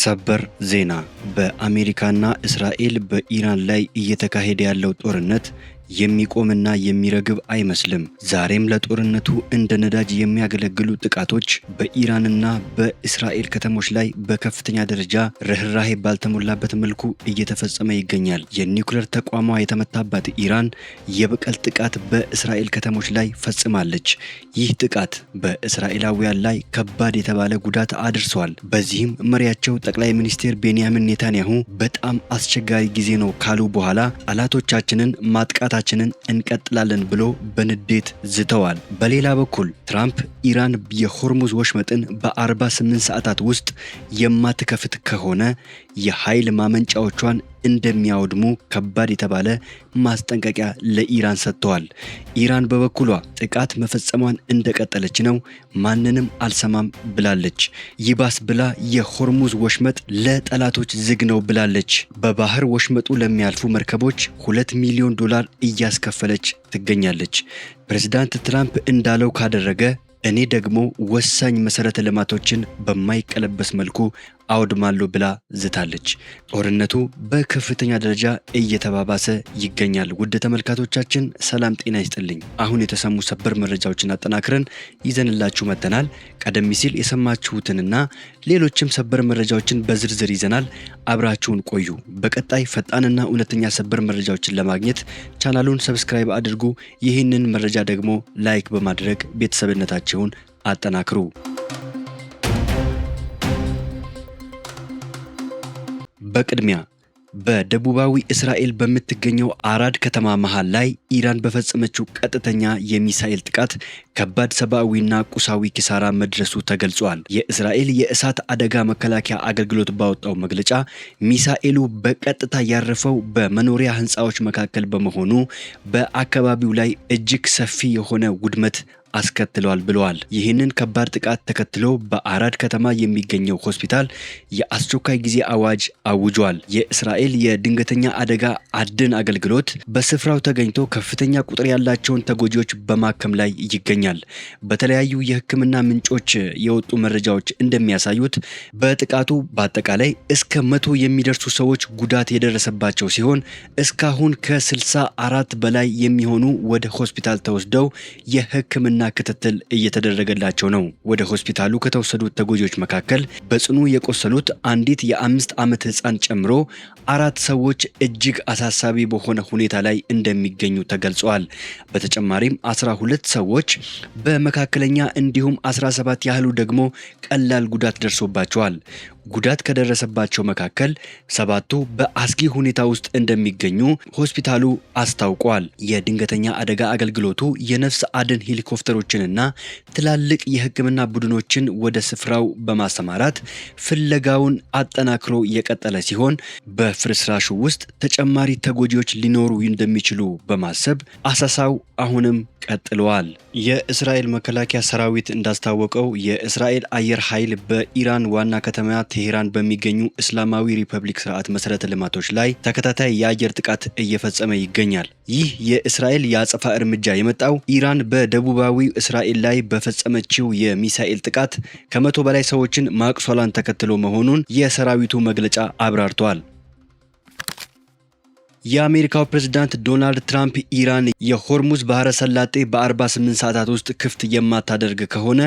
ሰበር ዜና በአሜሪካና እስራኤል በኢራን ላይ እየተካሄደ ያለው ጦርነት የሚቆምና የሚረግብ አይመስልም። ዛሬም ለጦርነቱ እንደ ነዳጅ የሚያገለግሉ ጥቃቶች በኢራንና በእስራኤል ከተሞች ላይ በከፍተኛ ደረጃ ርህራሄ ባልተሞላበት መልኩ እየተፈጸመ ይገኛል። የኒውክሌር ተቋሟ የተመታባት ኢራን የበቀል ጥቃት በእስራኤል ከተሞች ላይ ፈጽማለች። ይህ ጥቃት በእስራኤላውያን ላይ ከባድ የተባለ ጉዳት አድርሷል። በዚህም መሪያቸው ጠቅላይ ሚኒስትር ቤንያሚን ኔታንያሁ በጣም አስቸጋሪ ጊዜ ነው ካሉ በኋላ ጠላቶቻችንን ማጥቃት እንቀጥላለን ብሎ በንዴት ዝተዋል። በሌላ በኩል ትራምፕ ኢራን የሆርሙዝ ወሽመጥን በ48 ሰዓታት ውስጥ የማትከፍት ከሆነ የኃይል ማመንጫዎቿን እንደሚያወድሙ ከባድ የተባለ ማስጠንቀቂያ ለኢራን ሰጥተዋል። ኢራን በበኩሏ ጥቃት መፈጸሟን እንደቀጠለች ነው፣ ማንንም አልሰማም ብላለች። ይባስ ብላ የሆርሙዝ ወሽመጥ ለጠላቶች ዝግ ነው ብላለች። በባህር ወሽመጡ ለሚያልፉ መርከቦች $2 ሚሊዮን እያስከፈለች ትገኛለች። ፕሬዝዳንት ትራምፕ እንዳለው ካደረገ እኔ ደግሞ ወሳኝ መሰረተ ልማቶችን በማይቀለበስ መልኩ አውድማለሁ ብላ ዝታለች። ጦርነቱ በከፍተኛ ደረጃ እየተባባሰ ይገኛል። ውድ ተመልካቾቻችን ሰላም ጤና ይስጥልኝ። አሁን የተሰሙ ሰበር መረጃዎችን አጠናክረን ይዘንላችሁ መጥተናል። ቀደም ሲል የሰማችሁትንና ሌሎችም ሰበር መረጃዎችን በዝርዝር ይዘናል። አብራችሁን ቆዩ። በቀጣይ ፈጣንና እውነተኛ ሰበር መረጃዎችን ለማግኘት ቻናሉን ሰብስክራይብ አድርጉ። ይህንን መረጃ ደግሞ ላይክ በማድረግ ቤተሰብነታችሁን አጠናክሩ። በቅድሚያ በደቡባዊ እስራኤል በምትገኘው አራድ ከተማ መሃል ላይ ኢራን በፈጸመችው ቀጥተኛ የሚሳኤል ጥቃት ከባድ ሰብአዊና ቁሳዊ ኪሳራ መድረሱ ተገልጿል። የእስራኤል የእሳት አደጋ መከላከያ አገልግሎት ባወጣው መግለጫ ሚሳኤሉ በቀጥታ ያረፈው በመኖሪያ ህንፃዎች መካከል በመሆኑ በአካባቢው ላይ እጅግ ሰፊ የሆነ ውድመት አስከትሏል ብለዋል። ይህንን ከባድ ጥቃት ተከትሎ በአራድ ከተማ የሚገኘው ሆስፒታል የአስቸኳይ ጊዜ አዋጅ አውጇል። የእስራኤል የድንገተኛ አደጋ አድን አገልግሎት በስፍራው ተገኝቶ ከፍተኛ ቁጥር ያላቸውን ተጎጂዎች በማከም ላይ ይገኛል። በተለያዩ የሕክምና ምንጮች የወጡ መረጃዎች እንደሚያሳዩት በጥቃቱ በአጠቃላይ እስከ 100 የሚደርሱ ሰዎች ጉዳት የደረሰባቸው ሲሆን እስካሁን ከ64 በላይ የሚሆኑ ወደ ሆስፒታል ተወስደው የሕክምና ክትትል እየተደረገላቸው ነው። ወደ ሆስፒታሉ ከተወሰዱት ተጎጂዎች መካከል በጽኑ የቆሰሉት አንዲት የ5 ዓመት ህፃን ጨምሮ 4 ሰዎች እጅግ አሳሳቢ በሆነ ሁኔታ ላይ እንደሚገኙ ተገልጿል። በተጨማሪም 12 ሰዎች በመካከለኛ እንዲሁም 17 ያህሉ ደግሞ ቀላል ጉዳት ደርሶባቸዋል። ጉዳት ከደረሰባቸው መካከል 7ቱ በአስጊ ሁኔታ ውስጥ እንደሚገኙ ሆስፒታሉ አስታውቋል። የድንገተኛ አደጋ አገልግሎቱ የነፍስ አድን ሄሊኮፕተሮችንና ትላልቅ የህክምና ቡድኖችን ወደ ስፍራው በማሰማራት ፍለጋውን አጠናክሮ የቀጠለ ሲሆን በፍርስራሹ ውስጥ ተጨማሪ ተጎጂዎች ሊኖሩ እንደሚችሉ በማሰብ አሰሳው አሁንም ቀጥሏል። የእስራኤል መከላከያ ሰራዊት እንዳስታወቀው የእስራኤል አየር ኃይል በኢራን ዋና ከተማ ቴሄራን በሚገኙ እስላማዊ ሪፐብሊክ ስርዓት መሰረተ ልማቶች ላይ ተከታታይ የአየር ጥቃት እየፈጸመ ይገኛል። ይህ የእስራኤል የአጸፋ እርምጃ የመጣው ኢራን በደቡባዊ እስራኤል ላይ በፈጸመችው የሚሳኤል ጥቃት ከ100 በላይ ሰዎችን ማቁሰሏን ተከትሎ መሆኑን የሰራዊቱ መግለጫ አብራርቷል። የአሜሪካው ፕሬዝዳንት ዶናልድ ትራምፕ ኢራን የሆርሙዝ ባህረ ሰላጤ በ48 ሰዓታት ውስጥ ክፍት የማታደርግ ከሆነ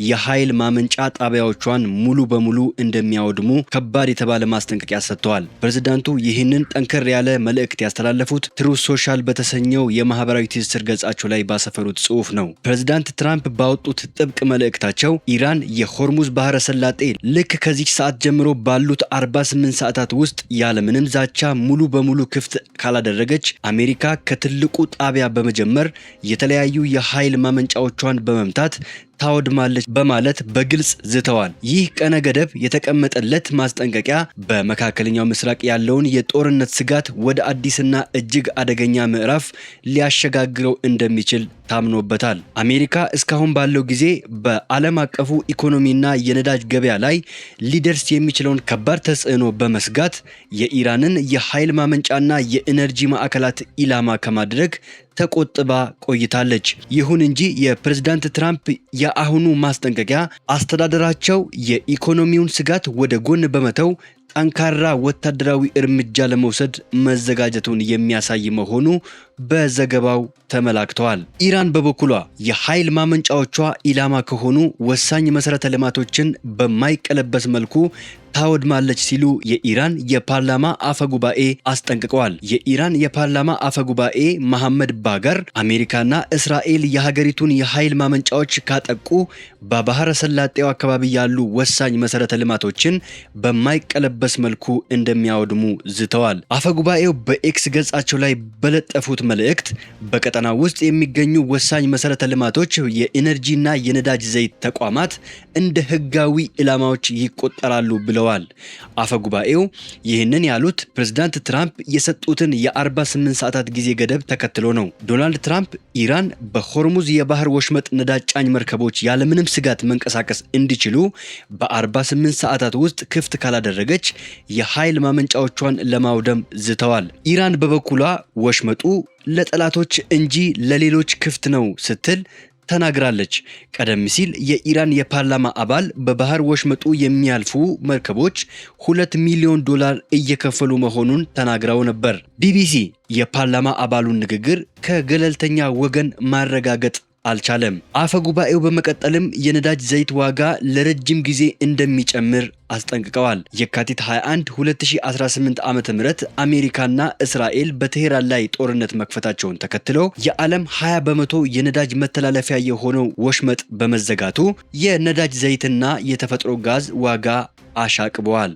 የኃይል ማመንጫ ጣቢያዎቿን ሙሉ በሙሉ እንደሚያወድሙ ከባድ የተባለ ማስጠንቀቂያ ሰጥተዋል። ፕሬዝዳንቱ ይህንን ጠንከር ያለ መልእክት ያስተላለፉት ትሩዝ ሶሻል በተሰኘው የማህበራዊ ትስስር ገጻቸው ላይ ባሰፈሩት ጽሑፍ ነው። ፕሬዝዳንት ትራምፕ ባወጡት ጥብቅ መልእክታቸው ኢራን የሆርሙዝ ባህረ ሰላጤ ልክ ከዚህ ሰዓት ጀምሮ ባሉት 48 ሰዓታት ውስጥ ያለምንም ዛቻ ሙሉ በሙሉ ክፍት ካላደረገች አሜሪካ ከትልቁ ጣቢያ በመጀመር የተለያዩ የኃይል ማመንጫዎቿን በመምታት ታወድማለች በማለት በግልጽ ዝተዋል። ይህ ቀነ ገደብ የተቀመጠለት ማስጠንቀቂያ በመካከለኛው ምስራቅ ያለውን የጦርነት ስጋት ወደ አዲስና እጅግ አደገኛ ምዕራፍ ሊያሸጋግረው እንደሚችል ታምኖበታል። አሜሪካ እስካሁን ባለው ጊዜ በዓለም አቀፉ ኢኮኖሚና የነዳጅ ገበያ ላይ ሊደርስ የሚችለውን ከባድ ተጽዕኖ በመስጋት የኢራንን የኃይል ማመንጫና የኢነርጂ ማዕከላት ኢላማ ከማድረግ ተቆጥባ ቆይታለች። ይሁን እንጂ የፕሬዝዳንት ትራምፕ የአሁኑ ማስጠንቀቂያ አስተዳደራቸው የኢኮኖሚውን ስጋት ወደ ጎን በመተው ጠንካራ ወታደራዊ እርምጃ ለመውሰድ መዘጋጀቱን የሚያሳይ መሆኑ በዘገባው ተመላክተዋል። ኢራን በበኩሏ የኃይል ማመንጫዎቿ ኢላማ ከሆኑ ወሳኝ መሰረተ ልማቶችን በማይቀለበስ መልኩ ታወድማለች ሲሉ የኢራን የፓርላማ አፈጉባኤ አስጠንቅቀዋል። የኢራን የፓርላማ አፈጉባኤ መሐመድ ባገር አሜሪካና እስራኤል የሀገሪቱን የኃይል ማመንጫዎች ካጠቁ በባህረ ሰላጤው አካባቢ ያሉ ወሳኝ መሰረተ ልማቶችን በማይቀለበስ መልኩ እንደሚያወድሙ ዝተዋል። አፈጉባኤው በኤክስ ገጻቸው ላይ በለጠፉት መልእክት በቀጠናው ውስጥ የሚገኙ ወሳኝ መሰረተ ልማቶች፣ የኢነርጂና የነዳጅ ዘይት ተቋማት እንደ ህጋዊ ኢላማዎች ይቆጠራሉ ብለዋል። አፈጉባኤው ይህንን ያሉት ፕሬዝዳንት ትራምፕ የሰጡትን የ48 ሰዓታት ጊዜ ገደብ ተከትሎ ነው። ዶናልድ ትራምፕ ኢራን በሆርሙዝ የባህር ወሽመጥ ነዳጅ ጫኝ መርከቦች ያለምንም ስጋት መንቀሳቀስ እንዲችሉ በ48 ሰዓታት ውስጥ ክፍት ካላደረገች የኃይል ማመንጫዎቿን ለማውደም ዝተዋል። ኢራን በበኩሏ ወሽመጡ ለጠላቶች እንጂ ለሌሎች ክፍት ነው ስትል ተናግራለች። ቀደም ሲል የኢራን የፓርላማ አባል በባህር ወሽመጡ የሚያልፉ መርከቦች $2 ሚሊዮን እየከፈሉ መሆኑን ተናግረው ነበር። ቢቢሲ የፓርላማ አባሉን ንግግር ከገለልተኛ ወገን ማረጋገጥ አልቻለም። አፈ ጉባኤው በመቀጠልም የነዳጅ ዘይት ዋጋ ለረጅም ጊዜ እንደሚጨምር አስጠንቅቀዋል። የካቲት 21 2018 ዓ.ም አሜሪካና እስራኤል በቴህራን ላይ ጦርነት መክፈታቸውን ተከትሎ የዓለም 20 በመቶ የነዳጅ መተላለፊያ የሆነው ወሽመጥ በመዘጋቱ የነዳጅ ዘይትና የተፈጥሮ ጋዝ ዋጋ አሻቅበዋል።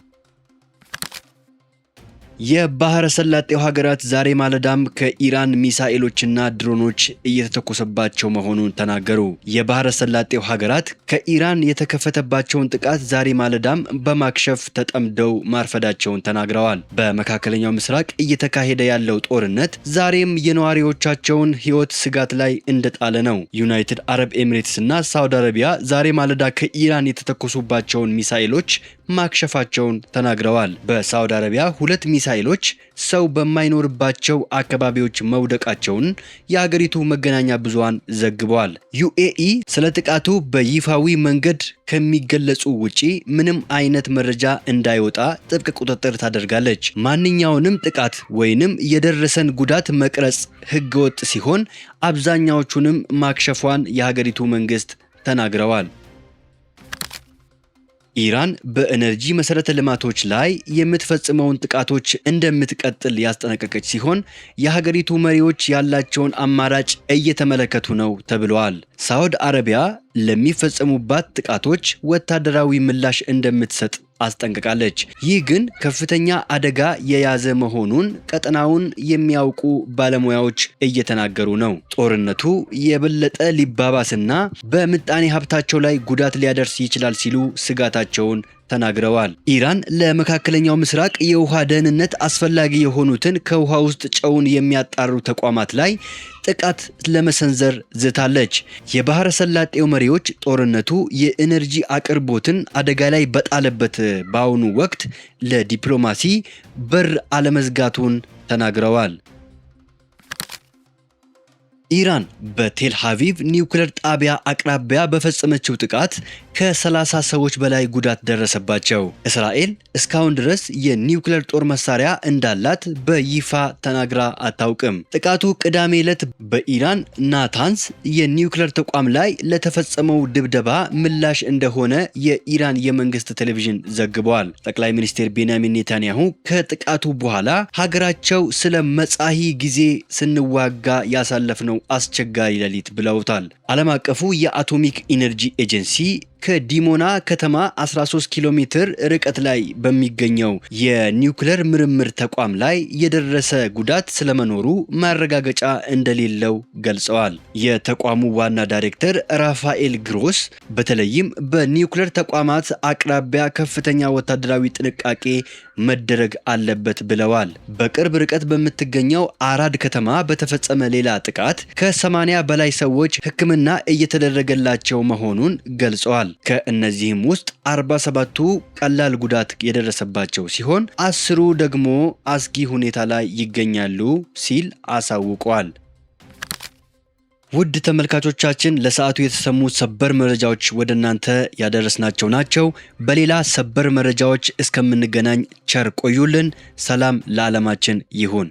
የባህረ ሰላጤው ሀገራት ዛሬ ማለዳም ከኢራን ሚሳኤሎችና ድሮኖች እየተተኮሰባቸው መሆኑን ተናገሩ። የባህረ ሰላጤው ሀገራት ከኢራን የተከፈተባቸውን ጥቃት ዛሬ ማለዳም በማክሸፍ ተጠምደው ማርፈዳቸውን ተናግረዋል። በመካከለኛው ምስራቅ እየተካሄደ ያለው ጦርነት ዛሬም የነዋሪዎቻቸውን ሕይወት ስጋት ላይ እንደጣለ ነው። ዩናይትድ አረብ ኤሚሬትስ እና ሳውዲ አረቢያ ዛሬ ማለዳ ከኢራን የተተኮሱባቸውን ሚሳኤሎች ማክሸፋቸውን ተናግረዋል። በሳውዲ አረቢያ 2 ሚሳኤሎች ሰው በማይኖርባቸው አካባቢዎች መውደቃቸውን የሀገሪቱ መገናኛ ብዙሃን ዘግበዋል። ዩኤኢ ስለ ጥቃቱ በይፋዊ መንገድ ከሚገለጹ ውጪ ምንም አይነት መረጃ እንዳይወጣ ጥብቅ ቁጥጥር ታደርጋለች። ማንኛውንም ጥቃት ወይንም የደረሰን ጉዳት መቅረጽ ህገወጥ ሲሆን አብዛኛዎቹንም ማክሸፏን የሀገሪቱ መንግስት ተናግረዋል። ኢራን በኤነርጂ መሰረተ ልማቶች ላይ የምትፈጽመውን ጥቃቶች እንደምትቀጥል ያስጠነቀቀች ሲሆን የሀገሪቱ መሪዎች ያላቸውን አማራጭ እየተመለከቱ ነው ተብሏል። ሳውዲ አረቢያ ለሚፈጸሙባት ጥቃቶች ወታደራዊ ምላሽ እንደምትሰጥ አስጠንቅቃለች። ይህ ግን ከፍተኛ አደጋ የያዘ መሆኑን ቀጠናውን የሚያውቁ ባለሙያዎች እየተናገሩ ነው። ጦርነቱ የበለጠ ሊባባስና በምጣኔ ሀብታቸው ላይ ጉዳት ሊያደርስ ይችላል ሲሉ ስጋታቸውን ተናግረዋል። ኢራን ለመካከለኛው ምስራቅ የውሃ ደህንነት አስፈላጊ የሆኑትን ከውሃ ውስጥ ጨውን የሚያጣሩ ተቋማት ላይ ጥቃት ለመሰንዘር ዝታለች። የባህረ ሰላጤው መሪዎች ጦርነቱ የኤነርጂ አቅርቦትን አደጋ ላይ በጣለበት በአሁኑ ወቅት ለዲፕሎማሲ በር አለመዝጋቱን ተናግረዋል። ኢራን በቴል አቪቭ ኒውክሌር ጣቢያ አቅራቢያ በፈጸመችው ጥቃት ከ30 ሰዎች በላይ ጉዳት ደረሰባቸው። እስራኤል እስካሁን ድረስ የኒውክሌር ጦር መሳሪያ እንዳላት በይፋ ተናግራ አታውቅም። ጥቃቱ ቅዳሜ ዕለት በኢራን ናታንስ የኒውክሌር ተቋም ላይ ለተፈጸመው ድብደባ ምላሽ እንደሆነ የኢራን የመንግስት ቴሌቪዥን ዘግቧል። ጠቅላይ ሚኒስትር ቤንያሚን ኔታንያሁ ከጥቃቱ በኋላ ሀገራቸው ስለ መጻኢ ጊዜ ስንዋጋ ያሳለፍነው አስቸጋሪ ሌሊት ብለውታል። ዓለም አቀፉ የአቶሚክ ኢነርጂ ኤጀንሲ ከዲሞና ከተማ 13 ኪሎ ሜትር ርቀት ላይ በሚገኘው የኒውክሌር ምርምር ተቋም ላይ የደረሰ ጉዳት ስለመኖሩ ማረጋገጫ እንደሌለው ገልጸዋል። የተቋሙ ዋና ዳይሬክተር ራፋኤል ግሮስ በተለይም በኒውክሌር ተቋማት አቅራቢያ ከፍተኛ ወታደራዊ ጥንቃቄ መደረግ አለበት ብለዋል። በቅርብ ርቀት በምትገኘው አራድ ከተማ በተፈጸመ ሌላ ጥቃት ከ80 በላይ ሰዎች ሕክምና እየተደረገላቸው መሆኑን ገልጸዋል። ከእነዚህም ውስጥ 47ቱ ቀላል ጉዳት የደረሰባቸው ሲሆን 10ሩ ደግሞ አስጊ ሁኔታ ላይ ይገኛሉ ሲል አሳውቋል። ውድ ተመልካቾቻችን ለሰዓቱ የተሰሙ ሰበር መረጃዎች ወደ እናንተ ያደረስናቸው ናቸው። በሌላ ሰበር መረጃዎች እስከምንገናኝ ቸር ቆዩልን። ሰላም ለዓለማችን ይሁን።